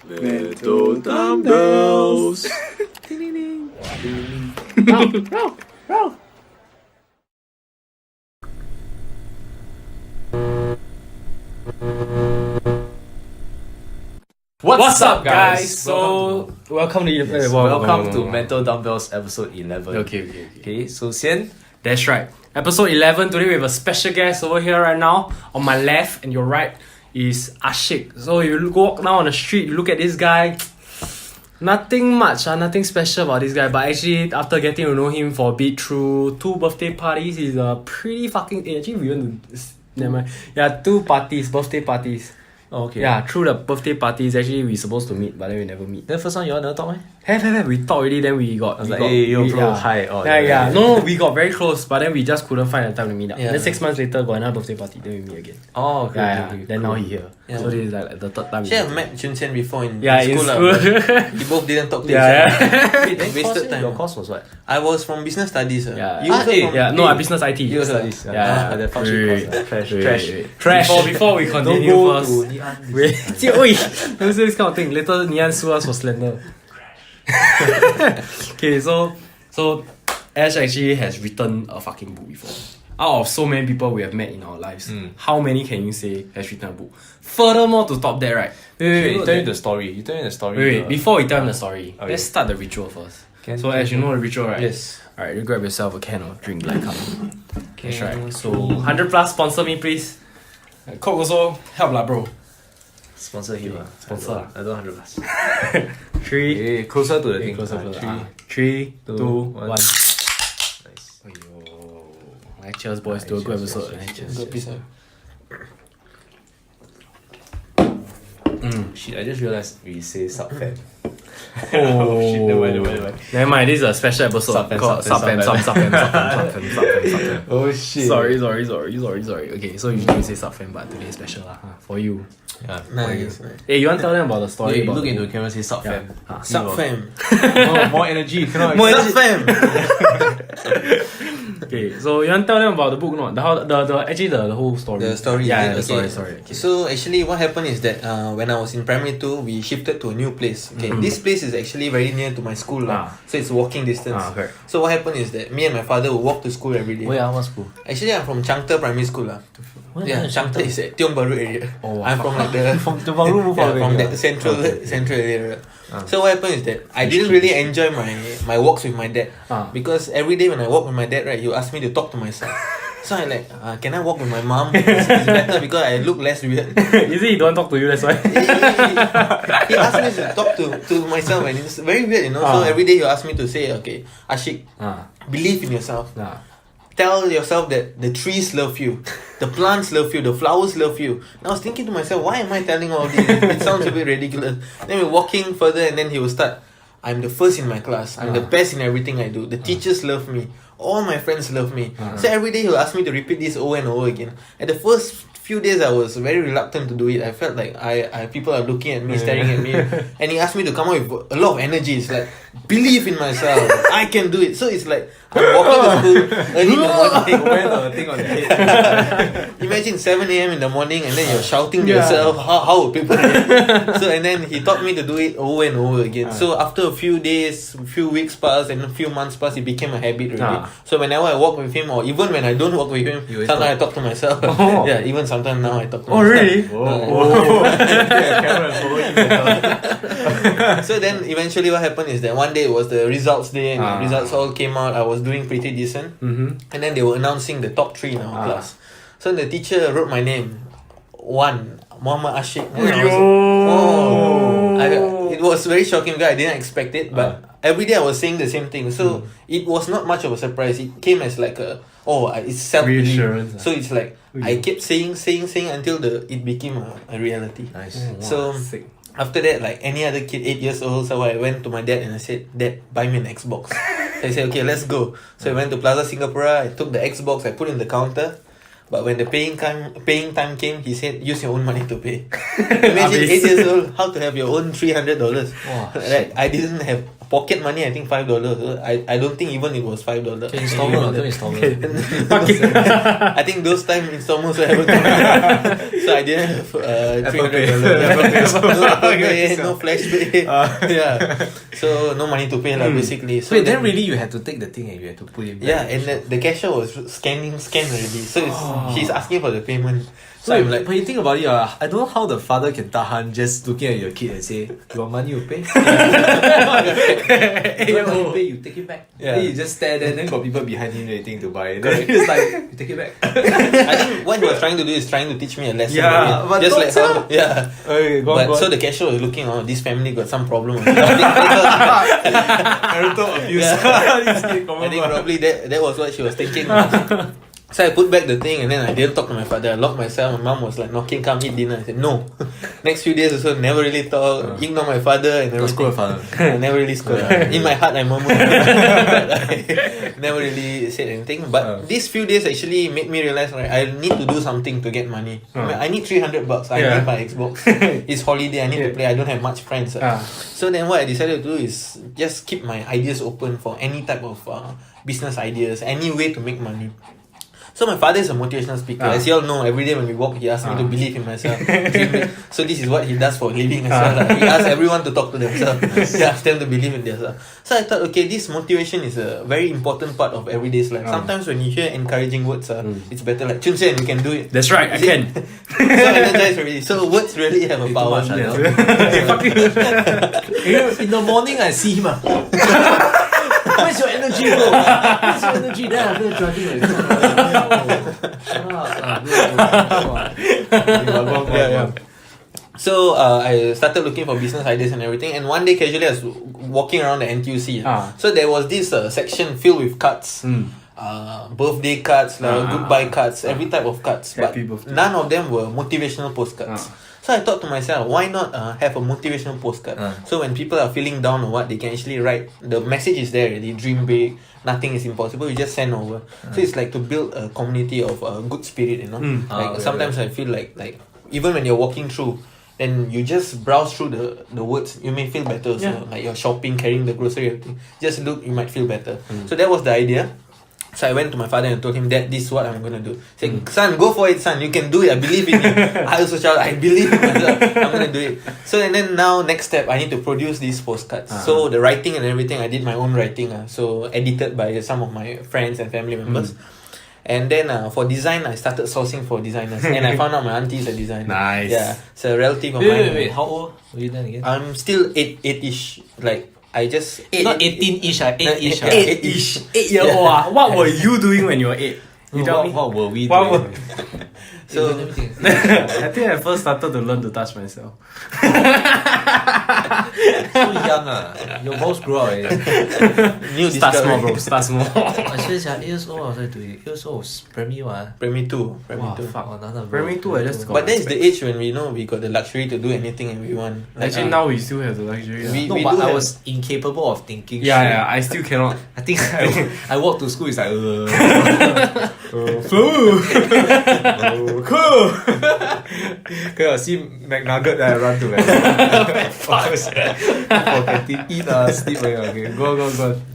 Little Dumbells. Roll. What's up, guys? So welcome to Welcome to Mental Dumbbells episode 11. Okay. So Hsien, That's right. Episode 11. Today we have a special guest over here right now. On my left and your right is Ashik. So if you walk now on the street, you look at this guy. Nothing much, nothing special about this guy. But actually, after getting to know him for a bit through 2 birthday parties, he's a pretty fucking. Actually, we went to. Never mind. Yeah, 2 birthday parties. okay. Yeah, through the birthday parties, actually we supposed to meet, but then we never meet. The first one you all never talk, eh? Have. We talked already, then we got. I was like, hey, yo, bro, hi. Oh, Yeah. No, we got very close, but then we just couldn't find the time to meet up. Yeah. Then 6 months later, got another birthday party, then we meet again. Oh, okay. Yeah. Then now he here. Yeah. So this is like the third time. Actually, I've met Hsien before in in school. school. We both didn't talk to each Yeah. other. Wasted time. Your course was what? I was from business studies. Yeah. You also from No, business IT. You studies. Yeah. The function course. Trash. Before we continue Don't go first. to Ngee Ann. Wait, don't say this kind of thing. Later, Ngee Ann sue us for slander. Okay, so Ash actually has written a fucking book before. Out of so many people we have met in our lives, how many can you say has written a book? Furthermore, to top that, right? You tell me the story. Wait, before we tell him the story, Okay. let's start the ritual first. Can- So Ash, you know the ritual, right? Yes. Alright, you grab yourself a can of drink like cup. That's right. So 100 plus sponsor me please. Coke also help lah bro. Sponsor him. Sponsor. I don't 100 plus. 3 Hey, closer to the thing. closer. 3, 3, 2, 1. Nice. Alright, cheers boys to a good episode. Good piece of. Shit, I just realized we say sub-fam. Oh Shit, never mind. Never mind, this is a special episode Sub-fam, called sub-fam. Sub-fam. Oh shit. Sorry. Okay, so usually we say sub-fam, but today is special lah, for you. Yeah. Nice. Hey, you want to tell them about the story? You about look the into book? the camera, say sub-fam. Sub-fam. More energy. Cannot. More Sub-fam. Okay, so you want to tell them about the book, no? The whole story. The story. Yeah, is it? the story. Okay. So actually, what happened is that when I was in primary 2, we shifted to a new place. Okay, this place is actually very near to my school, so it's walking distance. Correct. So what happened is that me and my father would walk to school every day. Where what school? Actually, I'm from Changte Primary School lah. Yeah, Changte is at Tiong Bahru area. Oh, wow. I'm from like the From the Baru from that central area. So what happened is that I didn't really enjoy my walks with my dad because every day when I walk with my dad, right, he asked me to talk to myself. So I like, can I walk with my mom? It's better because I look less weird. Is it he don't talk to you, that's why? He asked me to talk to myself and it's very weird, you know. So every day he asked me to say, okay, Ashik, believe in yourself. Tell yourself that the trees love you, the plants love you, the flowers love you. And I was thinking to myself, why am I telling all this? It sounds a bit ridiculous. Then we're walking further and then he will start, I'm the first in my class. I'm the best in everything I do. The teachers love me. All my friends love me. So every day he'll ask me to repeat this over and over again. At the first few days I was very reluctant to do it. I felt like I people are looking at me, staring at me. And he asked me to come up with a lot of energy. It's like, believe in myself. I can do it. So it's like, I'm walking to school early in the morning. Wear the thing on the head. Imagine 7 a.m. in the morning and then you're shouting to yourself, how would people react? So and then he taught me to do it over and over again. So after a few days, few weeks passed and a few months passed, it became a habit really. So whenever I walk with him or even when I don't walk with him, sometimes I talk to myself. Yeah, even sometimes now I talk to myself. Really? So then eventually what happened is that one day it was the results day and the results all came out. I was doing pretty decent. And then they were announcing the top 3 in our class. So the teacher wrote my name. 1, Muhammad Ashik. It was very shocking because I didn't expect it. But every day I was saying the same thing. So it was not much of a surprise. It came as like it's self-belief. Reassurance. So it's like I kept saying until it became a reality. Nice. So after that, like any other kid, 8 years old, so I went to my dad and I said, Dad, buy me an Xbox. So he said, okay, let's go. So I went to Plaza Singapura, I took the Xbox, I put it in the counter. But when the paying time came, he said, use your own money to pay. Imagine 8 years old, how to have your own $300. Wow, Right? I didn't have pocket money, I think $5. I don't think even it was $5. Installment. I think those time installments were haven't come. So I didn't have $300. No flash pay. Yeah. So no money to pay basically. So Wait, then really you had to take the thing and you had to put it back. yeah, and the cashier was scanned already. So she's asking for the payment. So I'm like, when you think about it, I don't know how the father can tahan just looking at your kid and say, "You want money, you pay." You want money, you pay, you take it back. Yeah. Then you just stare there, then got people behind him waiting to buy. Then it's like, you take it back. I think what he was trying to do is trying to teach me a lesson. Yeah, but just don't like how, yeah. Okay, go on, go on. So the cashier was looking, this family got some problem. Parental abuse. I think probably that was what she was thinking. So I put back the thing and then I didn't talk to my father. I locked myself. My mom was like knocking, come eat dinner. I said no. Next few days also never really talk. Ignore my father and everything. Scold father. I never really scold. In my heart I murmured. I never really said anything. But these few days actually made me realize, right, I need to do something to get money. I need $300. I need my Xbox. It's holiday. I need to play. I don't have much friends. So then what I decided to do is just keep my ideas open for any type of business ideas, any way to make money. So my father is a motivational speaker. As you all know, every day when we walk, he asks me to believe in myself. So this is what he does for a living as well. He asks everyone to talk to themselves. He asks them to believe in themselves. So I thought, okay, this motivation is a very important part of everyday's life. Sometimes when you hear encouraging words, it's better like, Hsien, you can do it. That's right, I can. So energized already. So words really have a power. In the morning, I see him. Where's your energy, bro? Where's your energy? Then I'm driving like, So I started looking for business ideas and everything. And one day, casually, I was walking around the NTUC. So there was this section filled with cards. Birthday cards, goodbye cards, every type of cards. But none of them were motivational postcards. So I thought to myself, why not have a motivational postcard? So when people are feeling down or what, they can actually write. The message is there already. Dream big. Nothing is impossible. You just send over. So it's like to build a community of good spirit. You know, sometimes I feel like even when you're walking through, then you just browse through the words. You may feel better. So like you're shopping, carrying the grocery, everything. Just look, you might feel better. So that was the idea. So I went to my father and told him that this is what I'm going to do. He said, son, go for it, son. You can do it. I believe in you. I also shout, I believe in myself. I'm going to do it. So and then now, next step, I need to produce these postcards. So the writing and everything, I did my own writing. So edited by some of my friends and family members. And then for design, I started sourcing for designers. And I found out my auntie is a designer. Nice. Yeah. It's a relative of mine. Wait. How old were you then again? I'm still 8-ish. Like, I just... Not 18-ish, 8-ish. 8-ish. 8-year-old. What were you doing when you were 8? You tell me. What were we What doing? So, I think I first started to learn to touch myself. So young your balls grow out already. new Start small, discovery. bro. Start small. Actually, 8 years old, I was like 8 years old, primary one. Primary 2. Primary 2. Fuck, another Primary 2, I just got. But that's the age when we know we got the luxury to do anything and we want. Like, Actually, now we still have the luxury. We- No, do but I have- was incapable of thinking. Yeah, I still cannot. I think I walk to school, it's like, Cool. Okay, I see McNugget that I run to. fuck. For canteen, eat, sleep. Okay, go.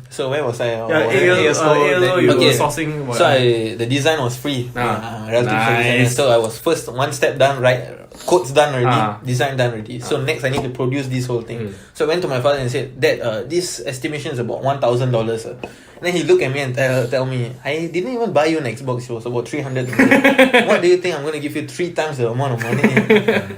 So where was I? Yeah, 8 years old. You were Okay. sourcing. What? So the design was free. Relative design. Nice. So I was first one step done, right? Codes done already, design done already. So next I need to produce this whole thing. So I went to my father and said, Dad, this estimation is about $1,000. Then he looked at me and tell me, I didn't even buy you an Xbox. It was about $300. What do you think? I'm going to give you 3 times the amount of money.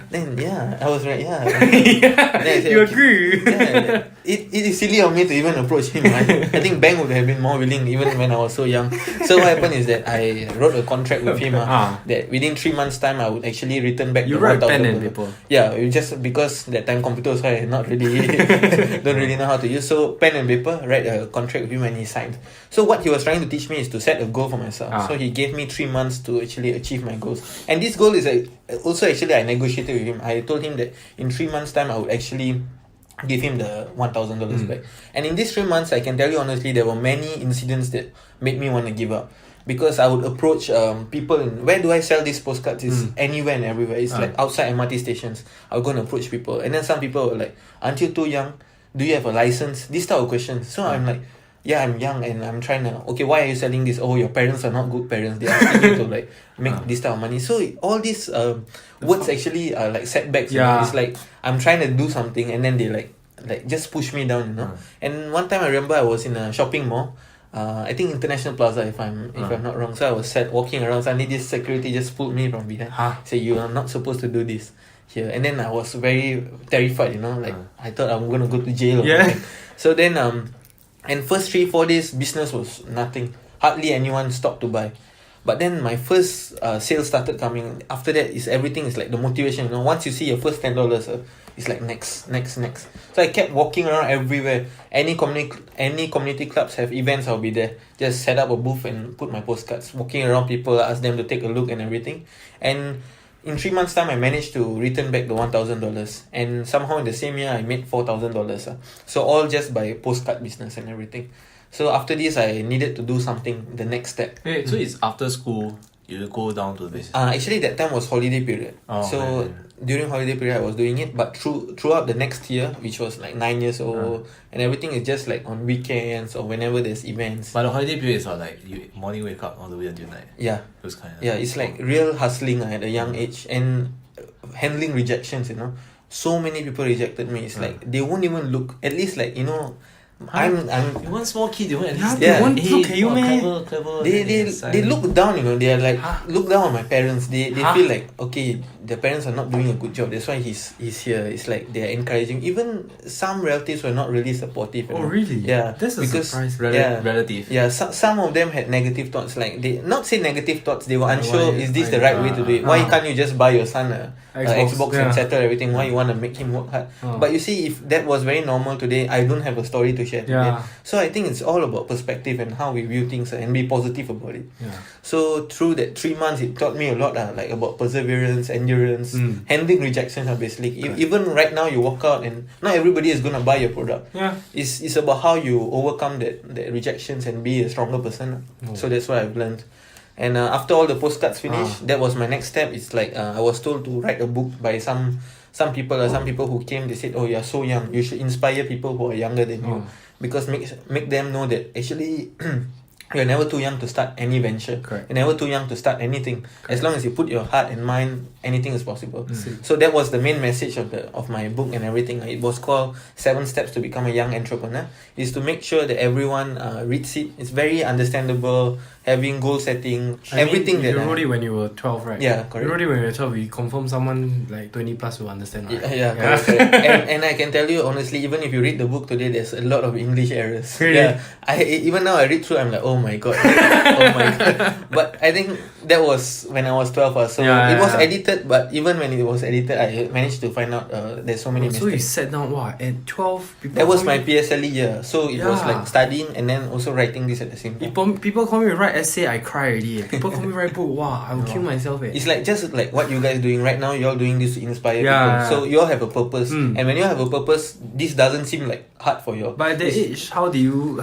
Then I was right. Yeah. Then I said, You agree? Yeah, it is silly of me to even approach him. I think bank would have been more willing even when I was so young. So what happened is that I wrote a contract with him that within 3 months time I would actually return back You the write $1,000. pen and paper. Yeah, it just because that time computers I not really don't really know how to use. So pen and paper, write a contract with him and he signed. So what he was trying to teach me is to set a goal for myself. So he gave me 3 months to actually achieve my goals. And this goal is also actually I negotiated with him. I told him that in 3 months time I would actually give him the $1,000 back. And in these 3 months, I can tell you honestly, there were many incidents that made me want to give up. Because I would approach people in, where do I sell these postcards? It's anywhere and everywhere. It's like outside MRT stations. I would go and approach people. And then some people were like, aren't you too young? do you have a license? This type of questions. So I'm like, yeah, I'm young and I'm trying to, okay, why are you selling this? Oh, your parents are not good parents. They are asking you to like make this type of money. So all these words actually are like setbacks. You know? It's like I'm trying to do something and then they like just push me down, you know. And one time I remember I was in a shopping mall. I think International Plaza, if I'm not wrong. So I was walking around. Suddenly this security just pulled me from behind. Say, you are not supposed to do this here. And then I was very terrified, you know. Like I thought I'm gonna go to jail or something. So then and first 3-4 days business was nothing. Hardly anyone stopped to buy. But then my first sales started coming. After that is everything is like the motivation, you know. Once you see your first $10, it's like next. So I kept walking around everywhere. Any community clubs have events, I'll be there. Just set up a booth and put my postcards. Walking around people, ask them to take a look and everything. And in 3 months' time, I managed to return back the $1,000. And somehow in the same year, I made $4,000. So all just by postcard business and everything. So after this, I needed to do something, the next step. Hey, so it's after school, you go down to the business? Actually, that time was holiday period. During holiday period, I was doing it. But throughout the next year, which was like 9 years old, and everything is just like on weekends or whenever there's events. But the holiday period is like you morning wake up all the way until night. Yeah. Those kind of it's like real hustling at a young age and handling rejections, you know. So many people rejected me. It's like they won't even look. At least like, you know, I'm you want small kid, you want at least they won't look at you, man. clever. They look down, you know. They are like look down on my parents. They feel like, okay, the parents are not doing a good job. That's why he's here. It's like they're encouraging. Even some relatives were not really supportive. You know? Really? Yeah, that's a surprise. Relative. Yeah, some of them had negative thoughts. Like they not say negative thoughts. They were unsure. Is this the right way to do it? Why can't you just buy your son a Xbox and settle everything? Why you want to make him work hard? But you see, if that was very normal today, I don't have a story to share today. So I think it's all about perspective and how we view things and be positive about it. So through that 3 months, it taught me a lot, like about perseverance, endurance, handling rejection. Basically, even right now, you walk out and not everybody is gonna buy your product. It's about how you overcome that rejections and be a stronger person. So that's what I've learned. And after all the postcards finished, that was my next step. It's like I was told to write a book by some people. Some people who came, they said, "Oh, you're so young. You should inspire people who are younger than you, because make them know that actually." You're never too young to start any venture. You're never too young to start anything. As long as you put your heart and mind, anything is possible. So that was the main message of my book and everything. It was called 7 Steps to Become a Young Entrepreneur. Is to make sure that everyone reads it. It's very understandable, having goal setting, everything. You wrote it when you were 12, right? Yeah, correct. You wrote it when you were 12. We confirm someone like 20 plus will understand, right? Correct. and I can tell you honestly, even if you read the book today, there's a lot of English errors. Really? Even now I read through, I'm like, oh my god. But I think that was when I was 12. So it was edited, but even when it was edited, I managed to find out there's so many mistakes. So you sat down, at 12? That was my PSLE year. So it was like studying and then also writing this at the same time. People call me to write essay, I cry already. People call me write book, wow, I will kill myself. It's like just like what you guys doing right now. You're doing this to inspire people. So you all have a purpose, and when you have a purpose, this doesn't seem like hard for you. But at that age, how do you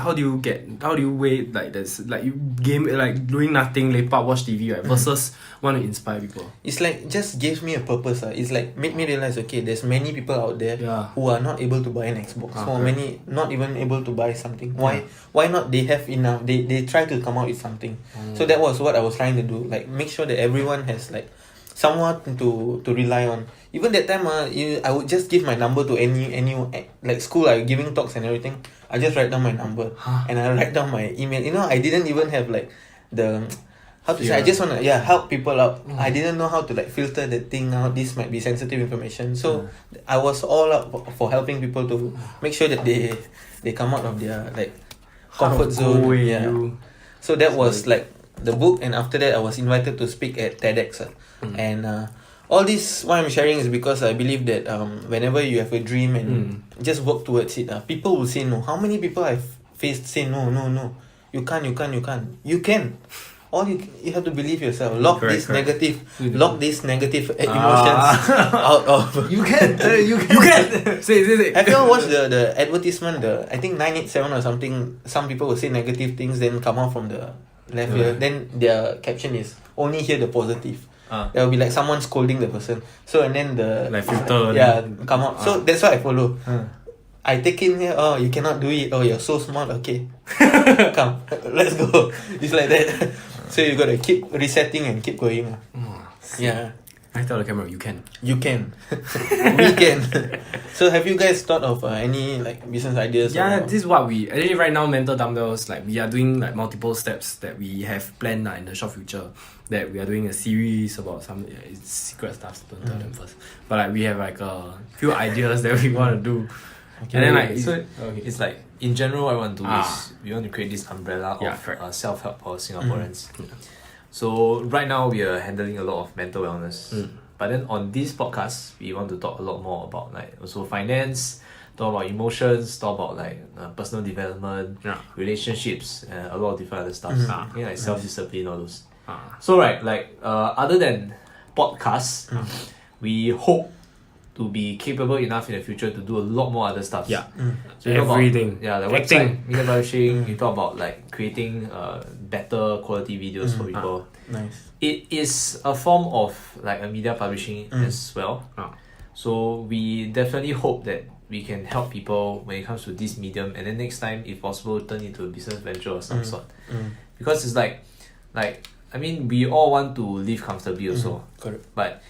weigh like this, like you game like doing nothing, lepak, watch TV, right, versus want to inspire people? It's like just gives me a purpose. It's like make me realize, okay, there's many people out there who are not able to buy an Xbox, or many not even able to buy something. Why not? They have enough. They try to come out with something. So that was what I was trying to do. Like make sure that everyone has like someone to rely on. Even that time, I would just give my number to any like school. I giving talks and everything. I just write down my number and I write down my email. You know, I didn't even have like the how to say. I just wanna help people out. I didn't know how to like filter the thing out. This might be sensitive information. So I was all up for helping people to make sure that they come out of their like comfort zone. So that was like the book, and after that I was invited to speak at tedx. And all this what I'm sharing is because I believe that whenever you have a dream and just work towards it, people will say no. How many people I've faced say no, you can't. You can. All you have to believe yourself. Lock these negative emotions out of. You can. Say. Have you all watched the advertisement? I think 987 or something. Some people will say negative things, then come out from the left ear. Then their caption is only hear the positive. There will be like someone scolding the person. So and then the like filter. come out. So that's what I follow. I take in here, oh, you cannot do it. Oh, you're so small. Okay. Come, let's go. It's like that. So you gotta keep resetting and keep going. Yeah. I tell the camera, you can. You can. We can. So have you guys thought of any like business ideas? Yeah, or? this is what we actually right now. Mental Dumbells, like we are doing like multiple steps that we have planned in the short future. That we are doing a series about some it's secret stuff. Don't tell them first. But like we have like a few ideas that we want to do. Okay, And then like so okay. it's like in general, what I want to do is we want to create this umbrella Yeah, of correct. self-help for Singaporeans. So right now we are handling a lot of mental wellness. But then on this podcast, we want to talk a lot more about like also finance, talk about emotions, talk about like personal development, relationships, and a lot of different other stuff. Like self-discipline, all those. So right, like other than podcasts, we hope to be capable enough in the future to do a lot more other stuff. Yeah. So you talk Everything. about, like Acting. website, media publishing. You talk about like creating better quality videos for people. Nice. It is a form of like a media publishing as well. So we definitely hope that we can help people when it comes to this medium, and then next time, if possible, turn into a business venture of some sort. Because it's like I mean, we all want to live comfortably also. Correct. But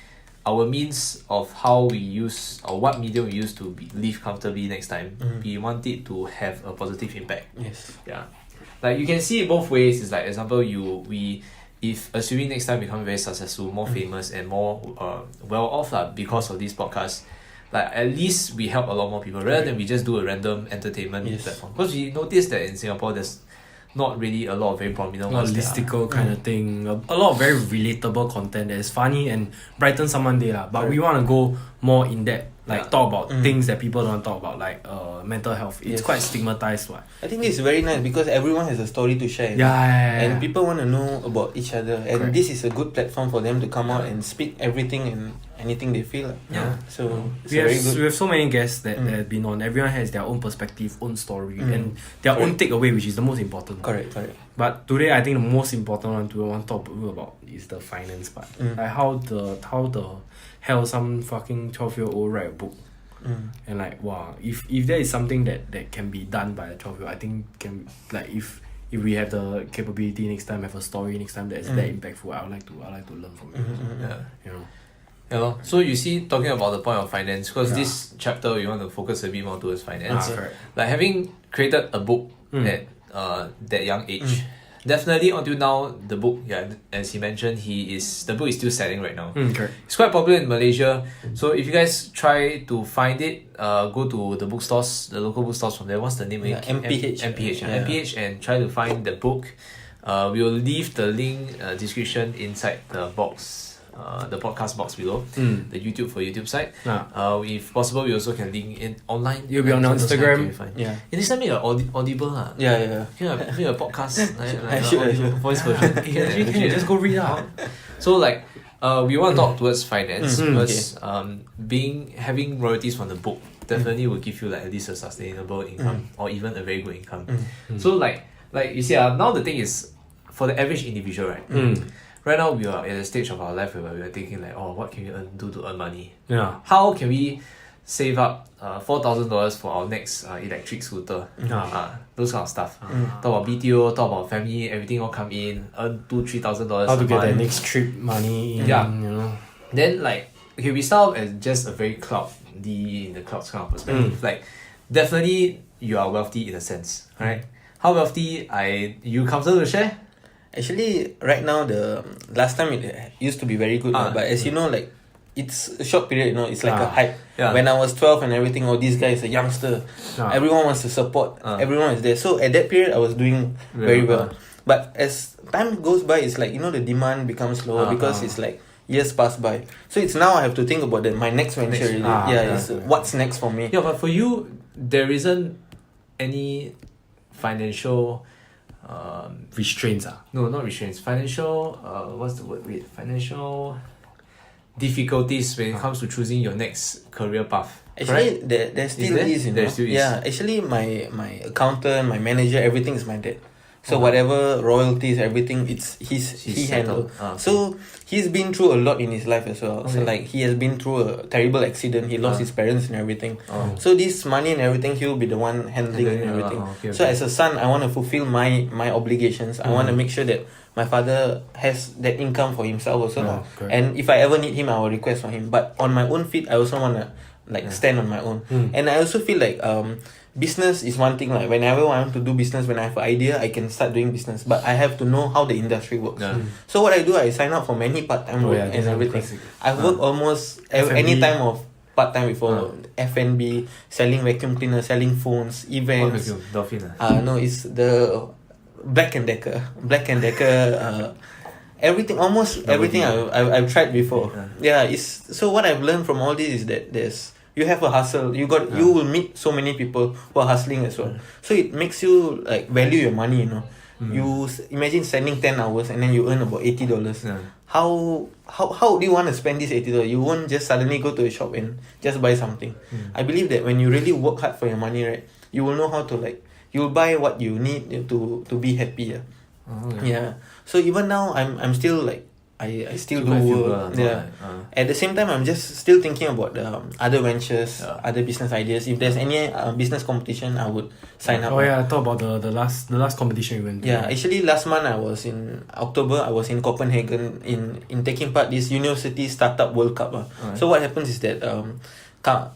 our means of how we use or what medium we use to live comfortably next time, we want it to have a positive impact. Yes. Yeah, like you can see it both ways. It's like example, if assuming next time become very successful, more famous and more well off because of this podcast, like at least we help a lot more people rather than we just do a random entertainment platform. Because we noticed that in Singapore there's not really a lot of very prominent Not ones. listicle kind of thing. A lot of very relatable content that is funny and brighten someone's day. But we want to go more in depth. Like talk about things that people don't talk about, like mental health. It's quite stigmatized. I think it's very nice because everyone has a story to share. Yeah. And people want to know about each other. And this is a good platform for them to come out and speak everything and anything they feel. So it's we very good. have so many guests that have been on. Everyone has their own perspective, own story, and their own takeaway, which is the most important. Correct. But today, I think the most important one to want to talk about is the finance part. Like how the hell some fucking 12-year-old write a book. And like wow, if there is something that can be done by a 12-year-old, I think can like if we have the capability next time, have a story next time that is that impactful, I would like to learn from it. Yeah. You know. Yeah. So you see, talking about the point of finance, because this chapter we want to focus a bit more towards finance. Correct. Like having created a book at that young age, definitely until now the book, as he mentioned, the book is still selling right now. Correct. It's quite popular in Malaysia. So if you guys try to find it, go to the bookstores, the local bookstores from there. What's the name? MPH. MPH, and try to find the book. We will leave the link description inside the box. The podcast box below, the YouTube for YouTube site. If possible, we also can link in online. You'll be on Instagram. Yeah. And this time make audible Yeah. make a podcast. I should. Voice version. Actually, just go read out. So like, we want to talk towards finance because having royalties from the book definitely will give you like at least a sustainable income or even a very good income. So like you see, now the thing is for the average individual, right? Right now we are at a stage of our life where we are thinking like, what can we do to earn money? Yeah. How can we save up $4,000 for our next electric scooter? Those kind of stuff. Talk about BTO, talk about family, everything all come in, earn $2,000-$3,000. How to get that next trip money? You know. Then like, okay, we start off as just a very cloudy in the clouds kind of perspective. Like, definitely you are wealthy in a sense, right? How wealthy you comfortable to share? Actually, right now the last time it used to be very good, but as you know, like it's a short period. It's like a hype. Yeah. When I was 12 and everything, this guy is a youngster. Everyone wants to support. Everyone is there. So at that period, I was doing very well. But as time goes by, it's like the demand becomes lower because it's like years pass by. So it's now I have to think about that. My next venture, is what's next for me. Yeah, but for you, there isn't any financial. Restraints. No, not restraints. Financial. What's the word? Wait, financial difficulties when it comes to choosing your next career path. Actually, there still is. There still is. Yeah, actually, my accountant, my manager, everything is my dad. So whatever royalties, everything, he handle. So he's been through a lot in his life as well. So like he has been through a terrible accident. He lost his parents and everything. So this money and everything, he'll be the one handling and everything. So as a son, I want to fulfill my obligations. I want to make sure that my father has that income for himself also. And if I ever need him, I will request for him. But on my own feet, I also want to stand on my own. And I also feel like business is one thing. Like whenever I want to do business, when I have an idea, I can start doing business. But I have to know how the industry works. So what I do, I sign up for many part-time work and everything. I've worked almost any time of part-time before. F&B, selling vacuum cleaner, selling phones, events. Dolphin. No, it's the Black and Decker. Everything, almost everything I've tried before. It's so what I've learned from all this is that you have a hustle. You will meet so many people who are hustling as well. So it makes you like value your money. You imagine spending 10 hours and then you earn about $80. How do you want to spend this $80? You won't just suddenly go to a shop and just buy something. I believe that when you really work hard for your money, right, you will know how to you'll buy what you need to be happy. So even now I'm still I still do work. At the same time, I'm just still thinking about other ventures, other business ideas. If there's any business competition, I would sign up. Talk about the last competition you went to. Actually last month I was in October. I was in Copenhagen in taking part this University Startup World Cup. So what happens is that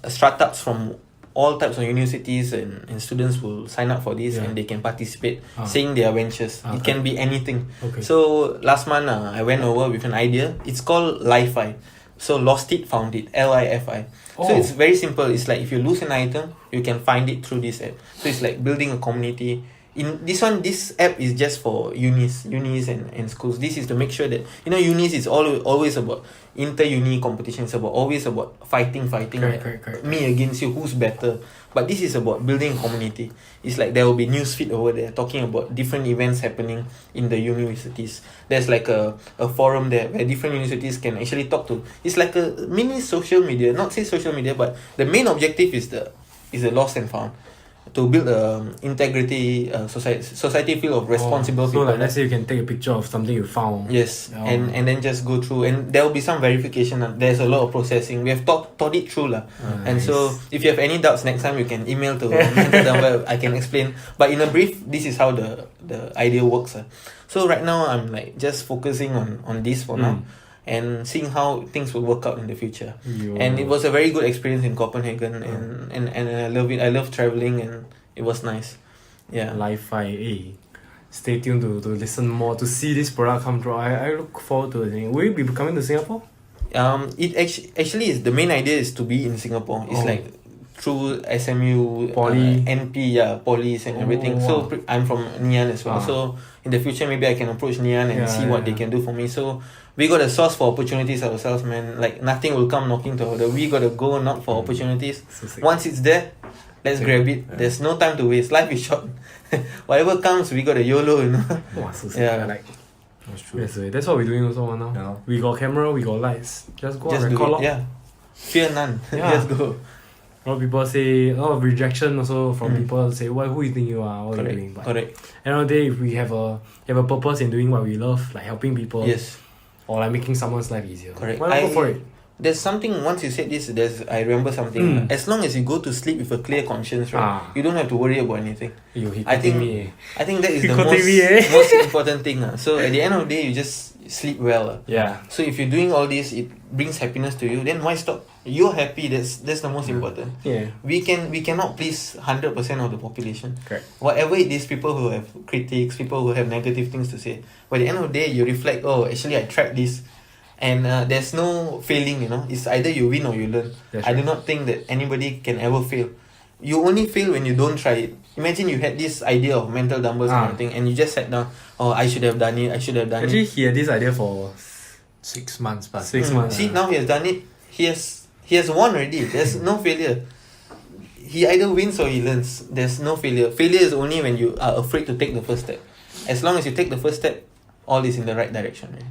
startups from all types of universities and students will sign up for this and they can participate saying their ventures. It can be anything. So last month I went over with an idea. It's called Li-Fi. So lost it, found it, Lifi. So it's very simple. It's like if you lose an item, you can find it through this app. So it's like building a community. In this app is just for unis and schools. This is to make sure that unis is always about inter-uni competition. It's always about fighting correct. Me against you, who's better. But this is about building community. It's like there will be newsfeed over there talking about different events happening in the universities. There's like a forum there where different universities can actually talk to. It's like a mini social media. Not say social media, but the main objective is the lost and found. To build integrity society feel of responsible people. So let's say you can take a picture of something you found. Yes, and then just go through, and there will be some verification. There's a lot of processing. We have thought it through and nice. So if you have any doubts next time, you can email to Dumbells. I can explain. But in a brief, this is how the idea works. So right now I'm just focusing on this for now. And seeing how things will work out in the future. And it was a very good experience in Copenhagen, and I love it. I love traveling, and it was nice. Li-Fi. Stay tuned to listen more, to see this product come through. I look forward to it. Will you be coming to Singapore? It actually is, the main idea is to be in Singapore. It's like through SMU, Poly. NP, Polys and everything. Wow. So I'm from Ngee as well. So in the future, maybe I can approach Ngee and see what they can do for me. So we got to source for opportunities ourselves, man. Like nothing will come knocking to our door. We got to go knock for opportunities. So once it's there, let's grab it. There's no time to waste. Life is short. Whatever comes, we got a YOLO, Wow, so sick. I like. That's true. That's what we're doing also now. Yeah. We got camera, we got lights. Just go just and do record. it. Fear none. Just go. A lot of people say, a lot of rejection also from people say, who you think you are, what are you doing? But Correct. end of the day, if we have a purpose in doing what we love, like helping people, or like making someone's life easier, Correct. why not go for it? There's something, once you said this, I remember something. As long as you go to sleep with a clear conscience, right, you don't have to worry about anything. I think that is the most important thing. So at the end of the day, you just sleep well. So if you're doing all this, it brings happiness to you, then why stop? You're happy, that's the most important. We cannot please 100% of the population. Correct. Whatever it is, people who have critics, people who have negative things to say. But at the end of the day, you reflect, actually I tried this. And there's no failing, It's either you win or you learn. I do not think that anybody can ever fail. You only fail when you don't try it. Imagine you had this idea of mental dumbbells and everything, and you just sat down, I should have done it, Actually, he had this idea for 6 months past. 6 months. See, now he has done it. He has won already. There's no failure. He either wins or he learns. There's no failure. Failure is only when you are afraid to take the first step. As long as you take the first step, all is in the right direction. Right?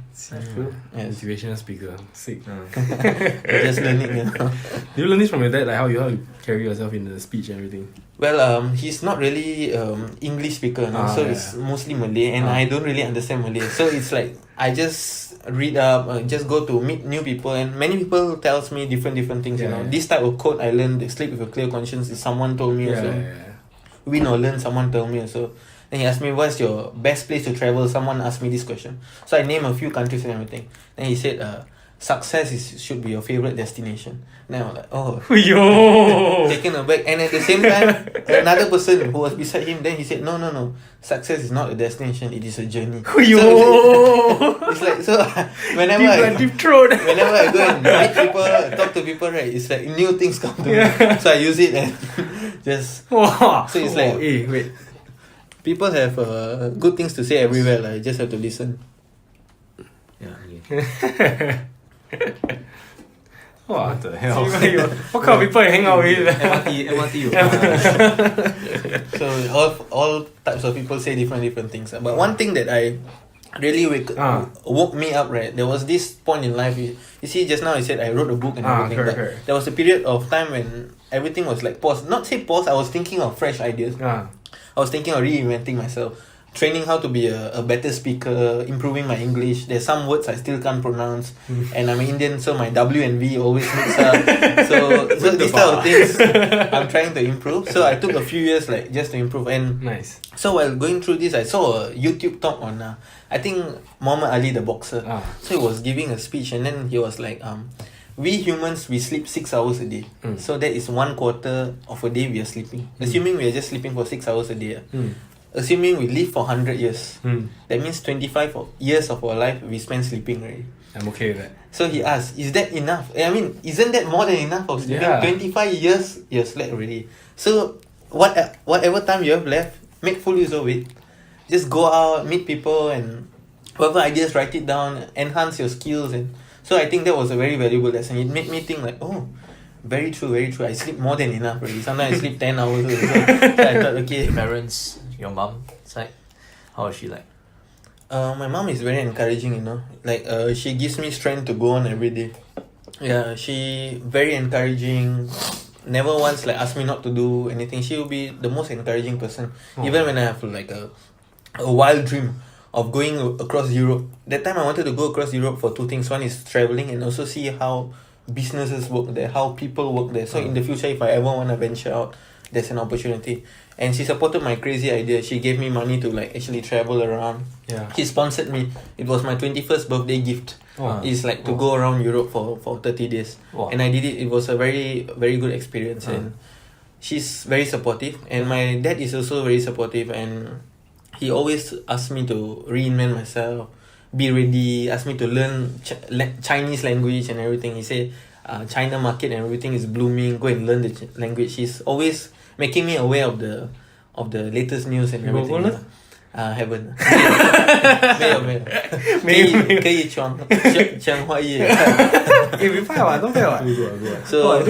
Yes. Motivational speaker. Sick. Just learning, you know. Do you learn this from your dad? Like how you carry yourself in the speech and everything? Well, he's not really English speaker, no? So it's mostly Malay, and I don't really understand Malay. So it's like I just read up, just go to meet new people, and many people tells me different things. You know, this type of quote I learned: "Sleep with a clear conscience." Is someone told me also. Win or learn, someone told me also. Then he asked me, "What's your best place to travel?" Someone asked me this question, so I named a few countries and everything. Then he said, "Success should be your favorite destination." Then I was like, "Oh." Yo! Taken aback. And at the same time, another person who was beside him, then he said, no, success is not a destination, it is a journey. Yo! It's like, so whenever Deep throat. whenever I go and meet people, talk to people, right, it's like new things come to me. So I use it and just, Wow. so it's like, hey, wait. people have good things to say everywhere, like, you just have to listen. Yeah. Okay. What the hell? What kind of people you hang out with? MRT. So all types of people say different things. But one thing that I really woke me up, right? There was this point in life. You see, just now I said I wrote a book and everything. Correct. There was a period of time when everything was like paused. Not say paused. I was thinking of fresh ideas. I was thinking of reinventing myself, training how to be a better speaker, improving my English. There's some words I still can't pronounce, and I'm Indian, so my W and V always mix up. So these type of things I'm trying to improve. So I took a few years like just to improve. And nice. So while going through this, I saw a YouTube talk on I think Muhammad Ali the boxer. So he was giving a speech, and then he was like, we humans, we sleep 6 hours a day. So that is 1/4 of a day we are sleeping. Assuming we are just sleeping for 6 hours a day. Assuming we live for 100 years, that means 25 years of our life we spend sleeping already. I'm okay with that. So he asked, is that enough? I mean, isn't that more than enough of sleeping? 25 years you have slept already. So whatever time you have left, make full use of it. Just go out, meet people, and whatever ideas, write it down, enhance your skills. And so I think that was a very valuable lesson. It made me think like, oh, very true. I sleep more than enough already. Sometimes I sleep 10 hours already. So I thought, okay. Parents, your mom side, how is she like? My mom is very encouraging, you know. Like, she gives me strength to go on every day. Yeah, she very encouraging. Never once like ask me not to do anything. She will be the most encouraging person. Even when I have like a wild dream of going across Europe. That time I wanted to go across Europe for two things. One is traveling and also see how businesses work there, how people work there. So in the future, if I ever want to venture out, there's an opportunity. And she supported my crazy idea. She gave me money to like actually travel around. She sponsored me. It was my 21st birthday gift. It's like to go around Europe for 30 days. And I did it. It was a very, very good experience. And she's very supportive. And my dad is also very supportive. And he always asked me to reinvent myself, be ready, asked me to learn Chinese language and everything. He said, China market and everything is blooming. Go and learn the language. He's always making me aware of the latest news and everything. Haven't. 没有可以讲华语 So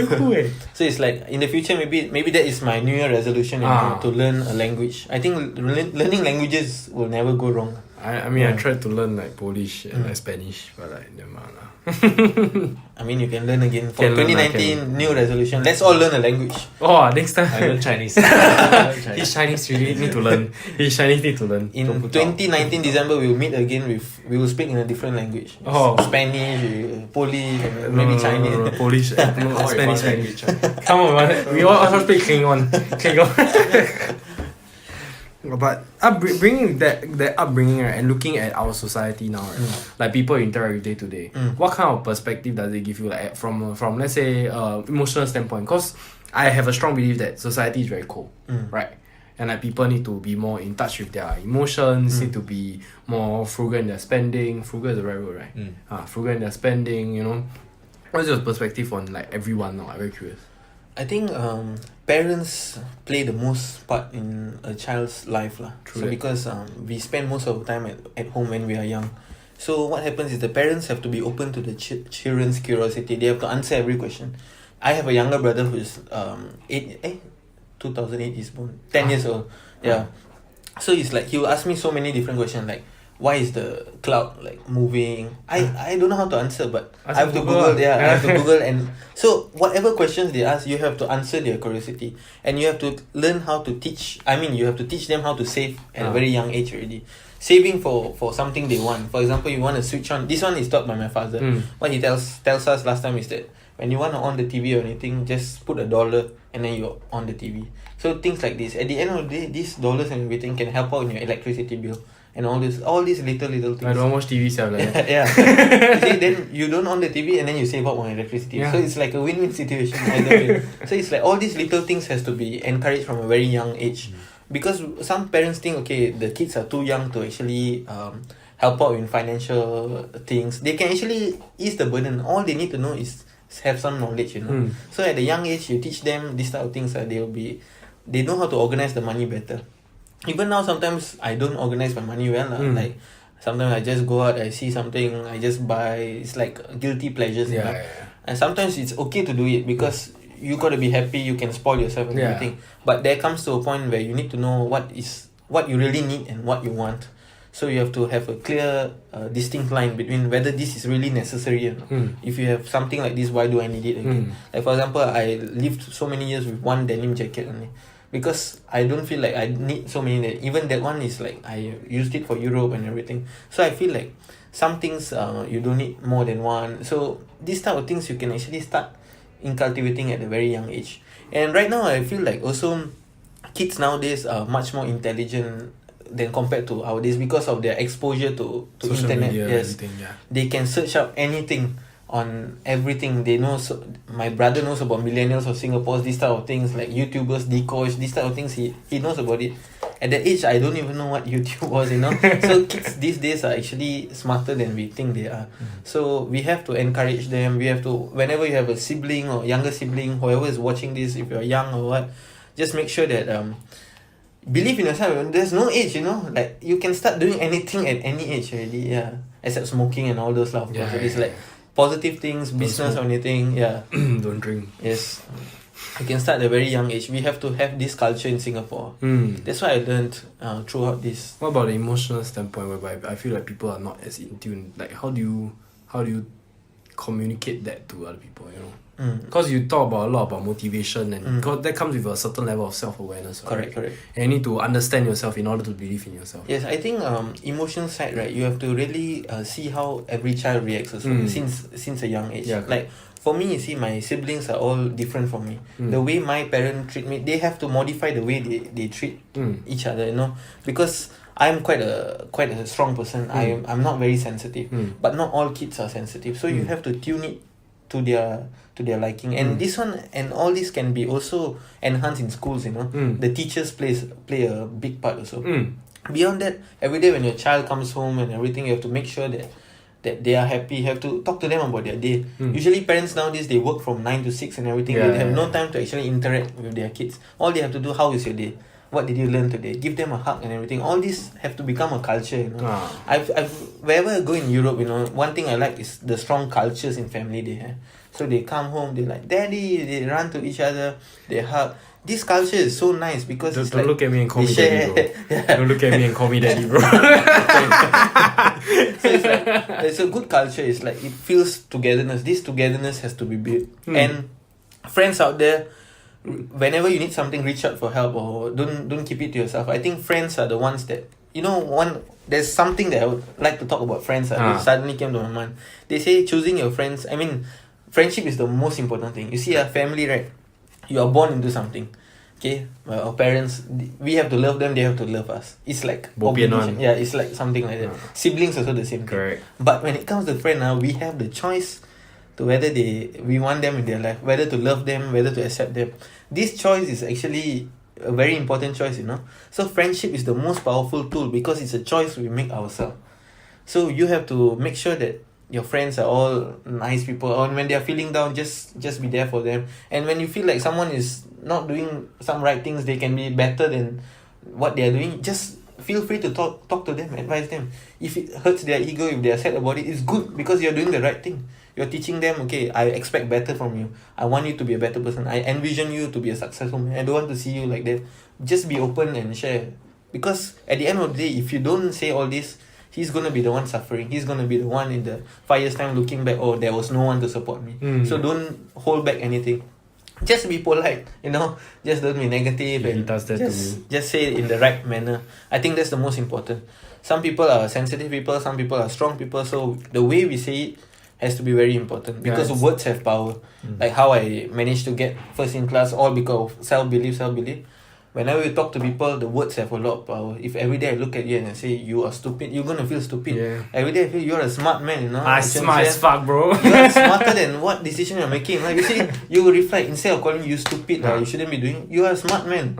it's like in the future maybe that is my New Year resolution, to learn a language. I think learning languages will never go wrong. I mean, I tried to learn like Polish and like Spanish, but like never mind. I mean, you can learn again for 2019 new resolution. Let's all learn a language. Oh, next time I learn Chinese. He's Chinese, really need to learn. He's Chinese, need to learn. In 2019 December, we'll meet again we will speak in a different language. Spanish, Polish, maybe Chinese. Polish, Spanish. Come on, man. We all also speak Klingon. But bringing that upbringing, right, and looking at our society now, right, like people you interact with day to day, what kind of perspective does it give you, like from let's say emotional standpoint? Because I have a strong belief that society is very cold, right? And like people need to be more in touch with their emotions, need to be more frugal in their spending. Frugal is the right word, right? Frugal in their spending, you know. What's your perspective on like everyone now? I'm very curious. I think parents play the most part in a child's life lah. So because we spend most of the time at home when we are young. So what happens is the parents have to be open to the children's curiosity. They have to answer every question. I have a younger brother who is 2008 he's born, 10 years old. Yeah. So it's like he will ask me so many different questions like, why is the cloud like moving? I don't know how to answer, but Ask I have to Google. Google. Yeah, I have to Google, and so whatever questions they ask, you have to answer their curiosity, and you have to learn how to teach. I mean, you have to teach them how to save at a very young age already. Saving for something they want. For example, you want to switch on. This one is taught by my father. What he tells us last time is that when you want to on the TV or anything, just put $1 and then you're on the TV. So things like this. At the end of the day, these dollars and everything can help out in your electricity bill and all these little things. I don't watch TV stuff like that. Yeah. You see, then you don't on the TV and then you save up on electricity. Yeah. So it's like a win-win situation either way. So it's like all these little things has to be encouraged from a very young age. Because some parents think, okay, the kids are too young to actually help out in financial things. They can actually ease the burden. All they need to know is have some knowledge, you know. So at a young age, you teach them these type of things. They know how to organize the money better. Even now, sometimes I don't organize my money well. Like sometimes I just go out, I see something, I just buy. It's like guilty pleasures, you know. And sometimes it's okay to do it because you gotta be happy. You can spoil yourself and everything. But there comes to a point where you need to know what you really need and what you want. So you have to have a clear, distinct line between whether this is really necessary or not. If you have something like this, why do I need it again? Like for example, I lived so many years with one denim jacket only. Because I don't feel like I need so many. Even that one is like I used it for Europe and everything. So I feel like some things you don't need more than one. So these type of things you can actually start in cultivating at a very young age. And right now I feel like also kids nowadays are much more intelligent than compared to our days because of their exposure to Social internet. media, Yes, everything, yeah. they can search up anything on everything. They know. So my brother knows about millennials of Singapore, these type of things like YouTubers, decoys, these type of things. He knows about it. At that age, I don't even know what YouTube was, you know. So kids these days are actually smarter than we think they are. So we have to encourage them. We have to, whenever you have a sibling or younger sibling, whoever is watching this, if you're young or what, just make sure that believe in yourself. There's no age, you know. Like you can start doing anything at any age already. Yeah, except smoking and all those stuff. Of course. It's like positive things, business or anything. Yeah. Don't drink. Yes. You can start at a very young age. We have to have this culture in Singapore. That's what I learned throughout this. What about the emotional standpoint, whereby I feel like people are not as in tune? Like how do you communicate that to other people? You know, because you talk a lot about motivation, and because that comes with a certain level of self-awareness. Right? Correct. And you need to understand yourself in order to believe in yourself. Yes, I think emotional side, right? You have to really see how every child reacts also, since a young age. Yeah, like for me, you see, my siblings are all different from me. The way my parents treat me, they have to modify the way they treat each other, you know, because I'm quite a strong person. I'm not very sensitive, but not all kids are sensitive. So you have to tune it to their liking, and this one and all this can be also enhanced in schools. You know, the teachers play a big part also. Beyond that, every day when your child comes home and everything, you have to make sure that they are happy. You have to talk to them about their day. Usually parents nowadays, they work from 9 to 6 and everything. They have no time to actually interact with their kids. All they have to do, how is your day? What did you learn today? Give them a hug and everything. All these have to become a culture, you know. I've wherever I go in Europe, you know, one thing I like is the strong cultures in family they have. So they come home, they like daddy, they run to each other, they hug. This culture is so nice because Don't, it's don't like look at me and call me share- daddy, bro. Don't look at me and call me daddy, bro. So it's like it's a good culture. It's like it feels togetherness. This togetherness has to be built. And friends out there, whenever you need something, reach out for help or don't keep it to yourself. I think friends are the ones that, you know, there's something that I would like to talk about friends. It suddenly came to my mind. They say choosing your friends. I mean, friendship is the most important thing. You see, a family, right? You are born into something. Okay, our parents, we have to love them, they have to love us. It's like obligation. Yeah, it's like something like that. Siblings also the same thing. Correct. But when it comes to friend now, we have the choice to whether we want them in their life, whether to love them, whether to accept them. This choice is actually a very important choice, you know. So friendship is the most powerful tool because it's a choice we make ourselves. So you have to make sure that your friends are all nice people, or when they are feeling down, just be there for them. And when you feel like someone is not doing some right things, they can be better than what they are doing, just feel free to talk to them, advise them. If it hurts their ego, if they are sad about it, it's good because you're doing the right thing. You're teaching them, okay, I expect better from you. I want you to be a better person. I envision you to be a successful man. I don't want to see you like that. Just be open and share. Because at the end of the day, if you don't say all this, he's gonna be the one suffering. He's gonna be the one in the 5 years time looking back. Oh, there was no one to support me. So don't hold back anything. Just be polite, Just don't be negative, He and does that to me. just say it in the right manner. I think that's the most important. Some people are sensitive people, some people are strong people. So the way we say it has to be very important, because words have power. Like how I managed to get first in class, all because of self-belief. Whenever you talk to people, the words have a lot of power. If every day I look at you and I say you are stupid, you're gonna feel stupid. Yeah. Every day I feel you're a smart man, I'm smart as fuck, bro. You're smarter than what decision you're making. Like you see, you reflect, instead of calling you stupid, you shouldn't be doing. You are a smart man.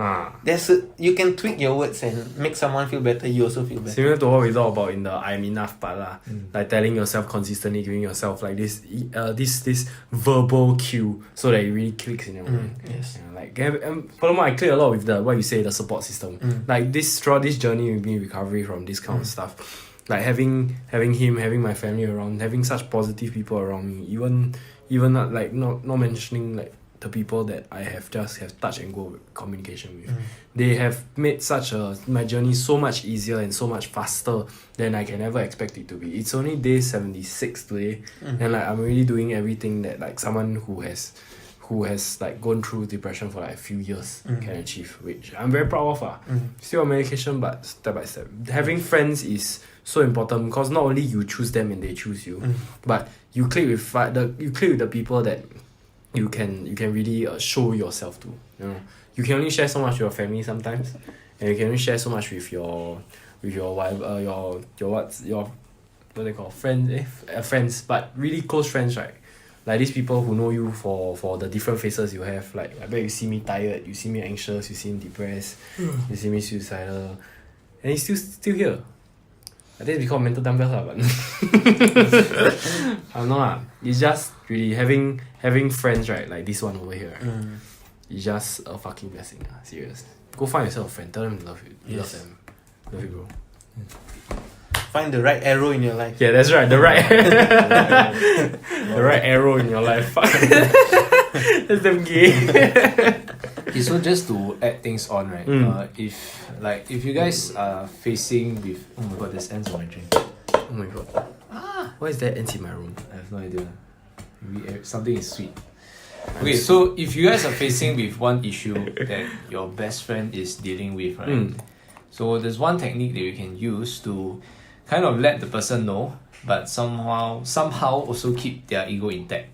You can tweak your words and make someone feel better. You also feel better. Similar to what we talk about in the I'm enough part lah. Like telling yourself consistently, giving yourself like this verbal cue so that it really clicks in your mind. Yes. Yeah, like furthermore, I click a lot with the what you say, the support system. Like throughout this journey with me recovery from this kind of stuff, like having him, having my family around, having such positive people around me, even not mentioning like the people that I have touch and go communication with. They have made my journey so much easier and so much faster than I can ever expect it to be. It's only day 76 today, and like I'm really doing everything that like someone who has like gone through depression for like a few years can achieve, which I'm very proud of. Still on medication, but step by step. Having friends is so important, because not only you choose them and they choose you, but you click with the people that you can really show yourself to. You can only share so much with your family sometimes, and you can only share so much with your whatever what they call friends, but really close friends, right? Like these people who know you for the different faces you have. Like I bet you see me tired, you see me anxious, you see me depressed, you see me suicidal, and he's still here. I think it's because mental dumbbells lah, but I don't know lah. It's just really having friends, right? Like this one over here. It's just a fucking blessing. Serious. Go find yourself a friend. Tell them you love you. You love them. Love you, bro. Find the right arrow in your life. Yeah, that's right. The right arrow in your life. That's damn gay. Okay, so just to add things on, right? If you guys are facing with, oh my god, there's ants on my drink. Oh my god. Why is there ants in my room? I have no idea. Maybe something is sweet. Okay, so if you guys are facing with one issue that your best friend is dealing with, right? So there's one technique that you can use to kind of let the person know, but somehow also keep their ego intact.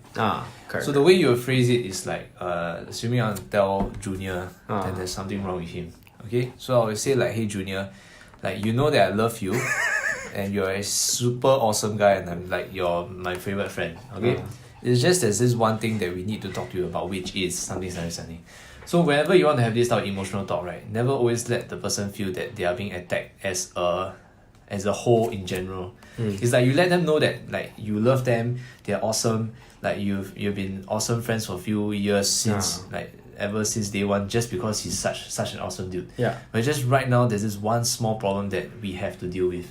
Correct. So the way you phrase it is like, assuming I want to tell Junior that there's something wrong with him. Okay, so I will say like, hey Junior, like you know that I love you, and you're a super awesome guy, and I'm like you're my favorite friend. Okay, it's just there's this one thing that we need to talk to you about, which is something. So whenever you want to have this type of emotional talk, right, never always let the person feel that they are being attacked as a whole in general. It's like you let them know that like you love them, they're awesome, like you've been awesome friends for a few years since like ever since day one, just because he's such an awesome dude. But just right now there's this one small problem that we have to deal with.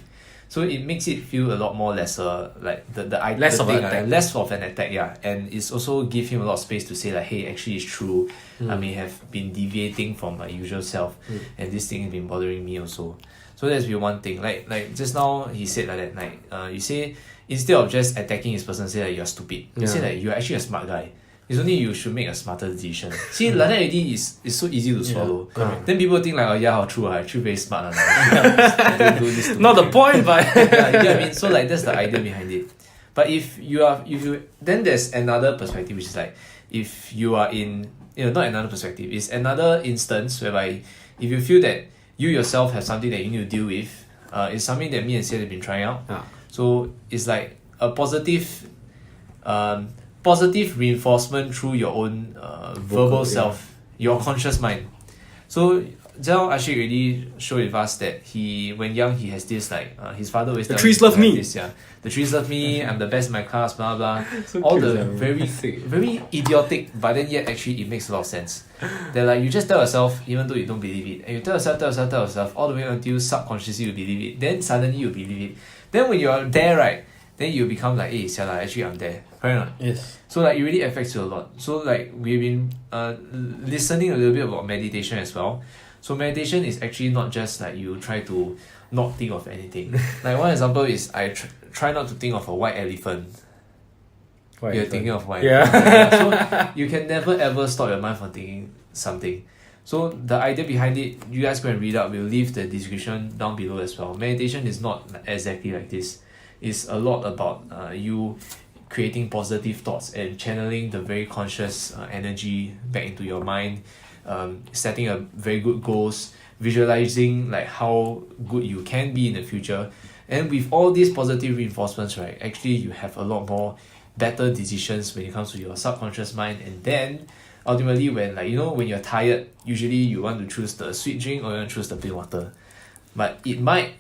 So it makes it feel a lot more lesser, like less of an attack, and it's also give him a lot of space to say like, hey, actually it's true. I may have been deviating from my usual self, and this thing has been bothering me also. So that's be one thing. Like just now he said like that, like you say instead of just attacking his person, say that you're stupid. You say that you're actually a smart guy. It's only you should make a smarter decision. See, like that already is so easy to swallow. Then people think like, oh yeah, how true, actually very smart. Don't do this to Not the point, but you know what I mean? So like that's the idea behind it. But if you then there's another perspective, which is like if you are in not another perspective, it's another instance whereby if you feel that you yourself have something that you need to deal with, it's something that me and Hsien have been trying out. So it's like a positive reinforcement through your own verbal self, your conscious mind. So now Ashik already showed with us that when young he has this like his father always the trees love me. The trees love me. I'm the best in my class. Blah blah. So all cute, the very idiotic, but then yet actually it makes a lot of sense. That like you just tell yourself even though you don't believe it, and you tell yourself all the way until subconsciously you believe it. Then suddenly you believe it. Then when you're there, right, then you become like, hey, Siala, actually I'm there. Correct or not? Yes. So like it really affects you a lot. So like we've been listening a little bit about meditation as well. So meditation is actually not just like you try to not think of anything. Like one example is I try not to think of a white elephant. You're thinking of white elephant. So you can never ever stop your mind from thinking something. So the idea behind it, you guys go and read up. We'll leave the description down below as well. Meditation is not exactly like this. It's a lot about you creating positive thoughts and channeling the very conscious energy back into your mind, setting a very good goals, visualizing like how good you can be in the future. And with all these positive reinforcements, right, actually you have a lot more better decisions when it comes to your subconscious mind. And then ultimately when when you're tired, usually you want to choose the sweet drink or you want to choose the plain water. But it might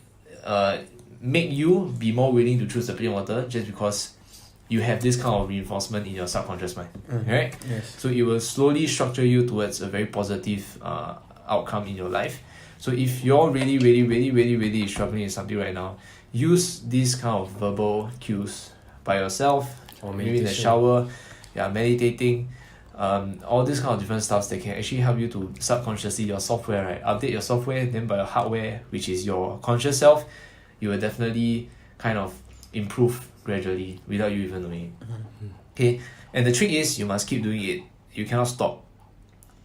make you be more willing to choose the plain water just because you have this kind of reinforcement in your subconscious mind. Right? Yes. So it will slowly structure you towards a very positive outcome in your life. So if you're really struggling with something right now, use these kind of verbal cues by yourself, or maybe in the shower, meditating, all these kind of different stuffs that can actually help you to subconsciously, your software, right, update your software, then by your hardware, which is your conscious self, you will definitely kind of improve gradually without you even knowing it. Okay, and the trick is you must keep doing it. You cannot stop.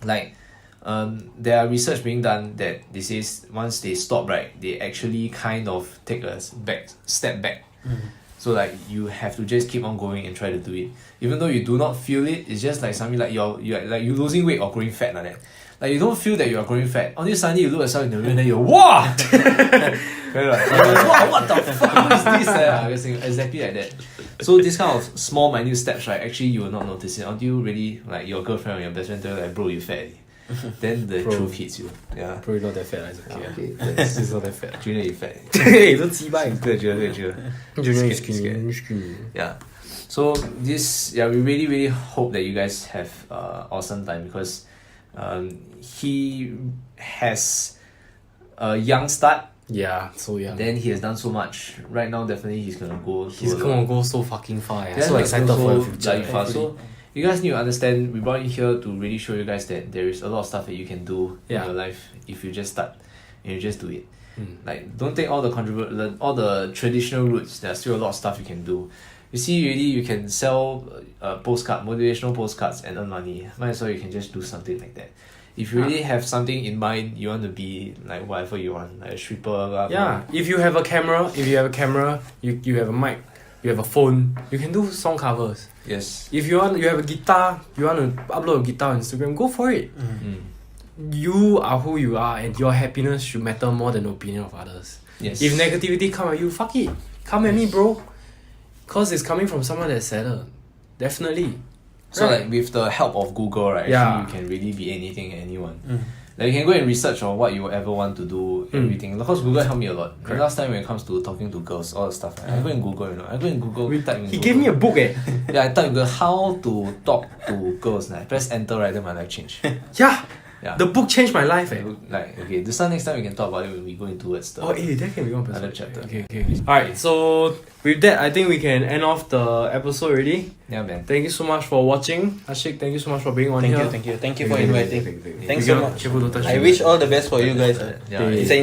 Like there are research being done that they says once they stop, right, they actually kind of take a step back. So like you have to just keep on going and try to do it. Even though you do not feel it, it's just like something like you're losing weight or growing fat like that. Like you don't feel that you're growing fat. Until suddenly you look at yourself in the mirror and then you're wow! Wow, what the fuck is this? Exactly like that. So this kind of small minute steps, right, actually you will not notice it until really like your girlfriend or your best friend tell you like, bro, you fat already. Then the truth hits you. Yeah. Probably not that fat, it's okay. Okay. It's not that fat. Junior, you fat. Hey, don't see by. Good. Junior is skinny. Yeah. So this, we really hope that you guys have awesome time because he has a young start. Yeah, so young. Then he has done so much. Right now, definitely he's gonna go. He's gonna go so fucking far. Yeah. Yeah, So excited for the future. Like, far. So you guys need to understand. We brought you here to really show you guys that there is a lot of stuff that you can do in your life if you just start and you just do it. Like don't take all the traditional routes. There's still a lot of stuff you can do. You see, really, you can sell motivational postcards and earn money. Might as well you can just do something like that. If you really have something in mind, you want to be like whatever you want, like a stripper. Blah, blah. If you have a camera, you have a mic, you have a phone, you can do song covers. Yes. If you have a guitar, you want to upload a guitar on Instagram, go for it. You are who you are, and your happiness should matter more than the opinion of others. Yes. If negativity come at you, fuck it. Come at me, bro. Cause it's coming from someone that's sadder. Definitely. So like with the help of Google, right, actually you can really be anything and anyone. Like you can go and research on what you ever want to do, everything. Because Google helped me a lot. The last time when it comes to talking to girls, all the stuff, right, I go and Google, I go and Google. He gave me a book, eh? Yeah, I type Google how to talk to girls. I press enter, right, then my life changed. Yeah. The book changed my life, eh? Like, okay, this one next time we can talk about it when we go into towards the that can be one other chapter. Okay. Alright, so with that, I think we can end off the episode already. Yeah, man. Thank you so much for watching. Ashik, thank you so much for being on here. Thank you for inviting. Thanks so much. Careful, don't touch I me. wish all the best for you guys. Yeah, It's an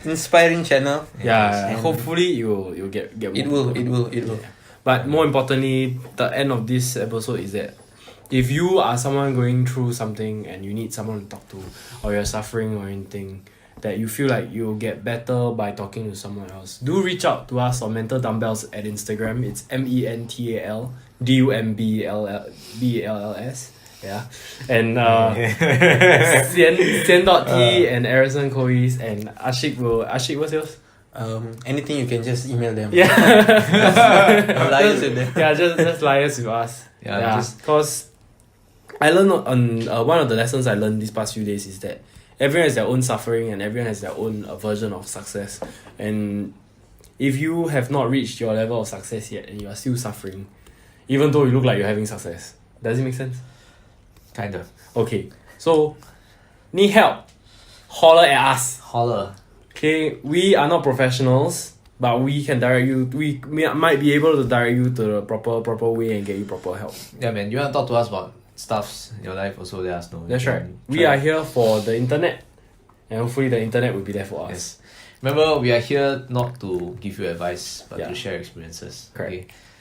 inspiring channel. Yeah, hopefully you'll get It more. will. But more importantly, the end of this episode is that if you are someone going through something and you need someone to talk to, or you're suffering or anything, that you feel like you'll get better by talking to someone else, do reach out to us on Mental Dumbells at Instagram. It's MENTAL DUMBELLS. Yeah. And Hsien.T and Arison Kois and Ashik, what's yours? Anything you can just email them. Yeah. Liars with them. Yeah, just liars with us. Yeah, because I learned on one of the lessons I learned these past few days is that everyone has their own suffering and everyone has their own version of success. And if you have not reached your level of success yet and you are still suffering, even though you look like you're having success, does it make sense? kind of. Okay, so need help? Holler at us. Holler. Okay, we are not professionals, but we can direct you. We might be able to direct you to the proper way and get you proper help. Yeah, man. You want to talk to us about stuffs in your life? Also, let us know. That's right. We are here for the internet, And hopefully the internet will be there for us. Yes. Remember, we are here not to give you advice, but Yeah. to share experiences. Correct.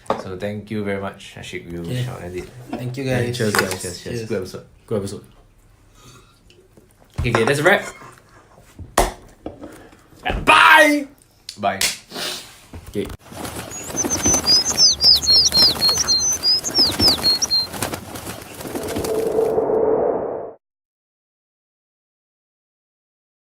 Okay. So thank you very much, Ashik. We'll Yeah. shall end it. Thank you guys. Cheers, guys. Cheers. Cheers. Good episode. Good episode. Okay, that's a wrap. Bye! Bye. Okay.